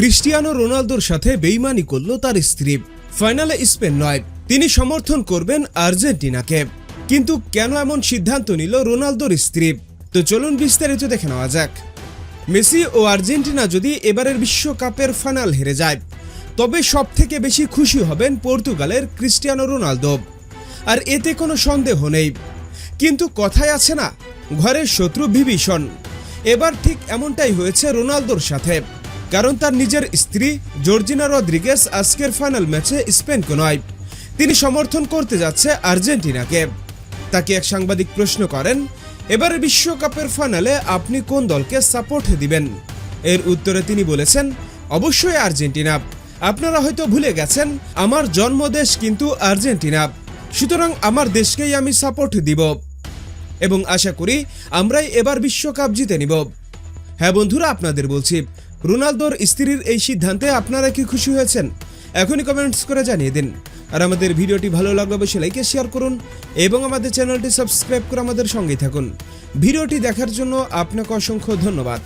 Cristiano রোনালদোর সাথে বেইমানি করল তার স্ত্রী। ফাইনালে স্পেন নয়, তিনি সমর্থন করবেন আর্জেন্টিনাকে। কিন্তু কেন এমন সিদ্ধান্ত নিল রোনালদোর স্ত্রী? তো চলুন বিস্তারিত দেখে নেওয়া যাক। মেসি ও আর্জেন্টিনা যদি এবারের বিশ্বকাপের ফাইনাল হেরে যায়, তবে সবথেকে বেশি খুশি হবেন পর্তুগালের ক্রিস্টিয়ানো রোনালদো, আর এতে কোনো সন্দেহ নেই। কিন্তু কথায় আছে না, ঘরের শত্রু বিভীষণ। এবার ঠিক এমনটাই হয়েছে রোনালদোর সাথে, কারণ তার নিজের স্ত্রী জর্জিনা রদ্রিগেজ আজকের ফাইনাল ম্যাচে স্পেনকে নয়, তিনি সমর্থন করতে যাচ্ছে আর্জেন্টিনাকে। তাকে এক সাংবাদিক প্রশ্ন করেন, এবারে বিশ্বকাপের ফাইনালে আপনি কোন দলকে সাপোর্ট দিবেন? এর উত্তরে তিনি বলেছেন, অবশ্যই আর্জেন্টিনা। আপনারা হয়তো ভুলে গেছেন, আমার জন্মদেশ কিন্তু আর্জেন্টিনা, সুতরাং আমার দেশকেই আমি সাপোর্ট দিব এবং আশা করি আমরাই এবার বিশ্বকাপ জিতে নিব। হ্যাঁ বন্ধুরা, আপনাদের বলছি, রোনালদোর স্ত্রীর এই সিদ্ধান্তে আপনারা কি খুশি হয়েছেন? এখনই কমেন্টস করে জানিয়ে দিন। আর আমাদের ভিডিওটি ভালো লাগলে অবশ্যই লাইক শেয়ার করুন এবং আমাদের চ্যানেলটি সাবস্ক্রাইব করে আমাদের সঙ্গেই থাকুন। ভিডিওটি দেখার জন্য আপনাকে অসংখ্য ধন্যবাদ।